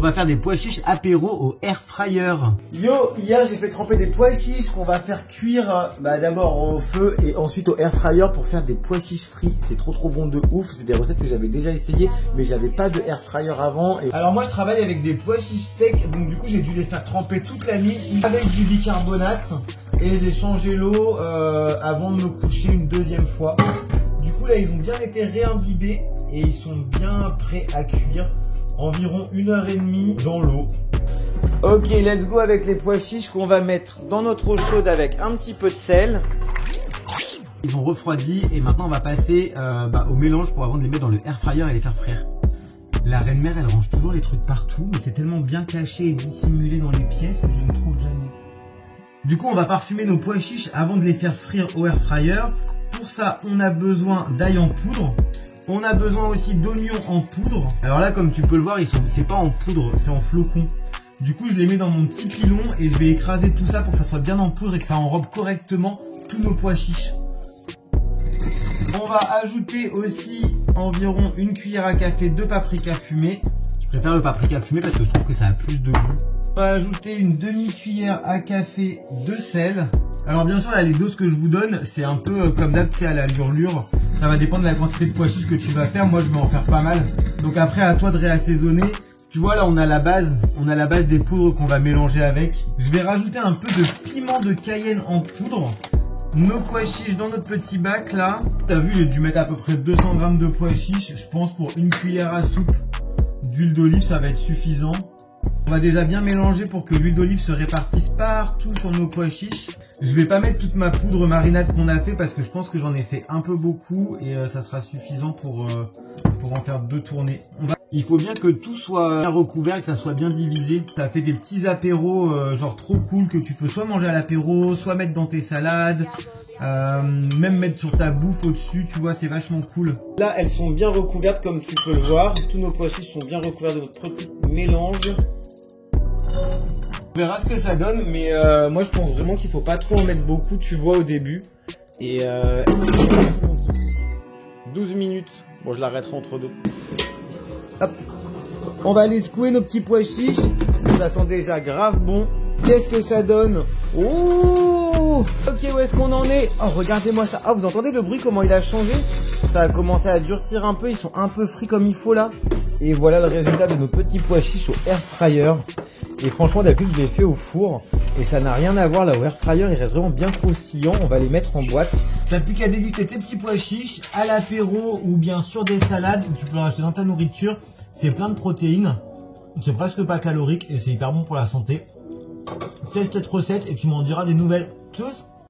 va faire des pois chiches apéro au air fryer. Yo, hier j'ai fait tremper des pois chiches qu'on va faire cuire d'abord au feu et ensuite au air fryer pour faire des pois chiches frits. C'est trop bon de ouf, c'est des recettes que j'avais déjà essayé mais j'avais pas de air fryer avant. Alors moi je travaille avec des pois chiches secs, donc du coup j'ai dû les faire tremper toute la nuit avec du bicarbonate et j'ai changé l'eau avant de me coucher une deuxième fois. Du coup là ils ont bien été réimbibés et ils sont bien prêts à cuire. Environ 1h30 dans l'eau. Ok, let's go avec les pois chiches qu'on va mettre dans notre eau chaude avec un petit peu de sel. Ils ont refroidi et maintenant on va passer au mélange pour avant de les mettre dans le air fryer et les faire frire. La reine-mère elle range toujours les trucs partout mais c'est tellement bien caché et dissimulé dans les pièces que je ne trouve jamais. Du coup on va parfumer nos pois chiches avant de les faire frire au air fryer. Pour ça on a besoin d'ail en poudre. On a besoin aussi d'oignons en poudre. Alors là, comme tu peux le voir, c'est pas en poudre, c'est en flocons. Du coup, je les mets dans mon petit pilon et je vais écraser tout ça pour que ça soit bien en poudre et que ça enrobe correctement tous nos pois chiches. On va ajouter aussi environ une cuillère à café de paprika fumé. Je préfère le paprika fumé parce que je trouve que ça a plus de goût. On va ajouter une demi-cuillère à café de sel. Alors bien sûr là les doses que je vous donne c'est un peu comme d'hab, c'est à la lurlure. Ça va dépendre de la quantité de pois chiches que tu vas faire. Moi je vais en faire pas mal. Donc après à toi de réassaisonner. Tu vois là on a la base des poudres qu'on va mélanger avec. Je vais rajouter un peu de piment de Cayenne en poudre. Nos pois chiches dans notre petit bac là. T'as vu j'ai dû mettre à peu près 200 g de pois chiches. Je pense pour une cuillère à soupe d'huile d'olive ça va être suffisant. On va déjà bien mélanger pour que l'huile d'olive se répartisse partout sur nos pois chiches. Je vais pas mettre toute ma poudre marinade qu'on a fait parce que je pense que j'en ai fait un peu beaucoup et ça sera suffisant pour en faire 2 tournées. Il faut bien que tout soit bien recouvert et que ça soit bien divisé. Ça fait des petits apéros genre trop cool que tu peux soit manger à l'apéro, soit mettre dans tes salades, même mettre sur ta bouffe au-dessus, tu vois, c'est vachement cool. Là, elles sont bien recouvertes comme tu peux le voir. Tous nos pois chiches sont bien recouverts de notre petit mélange. On verra ce que ça donne, mais moi je pense vraiment qu'il faut pas trop en mettre beaucoup, tu vois, au début. Et 12 minutes. Bon, je l'arrêterai entre deux. Hop. On va aller secouer nos petits pois chiches. Ça sent déjà grave bon. Qu'est-ce que ça donne? Oh! Ok, où est-ce qu'on en est? Oh, regardez-moi ça. Ah, vous entendez le bruit, comment il a changé? Ça a commencé à durcir un peu. Ils sont un peu frits comme il faut là. Et voilà le résultat de nos petits pois chiches au air fryer. Et franchement, d'habitude, je les fais au four. Et ça n'a rien à voir là au air fryer. Il reste vraiment bien croustillant. On va les mettre en boîte. T'as plus qu'à déguster tes petits pois chiches à l'apéro ou bien sur des salades. Tu peux en acheter dans ta nourriture. C'est plein de protéines. C'est presque pas calorique et c'est hyper bon pour la santé. Teste cette recette et tu m'en diras des nouvelles. Tchuss!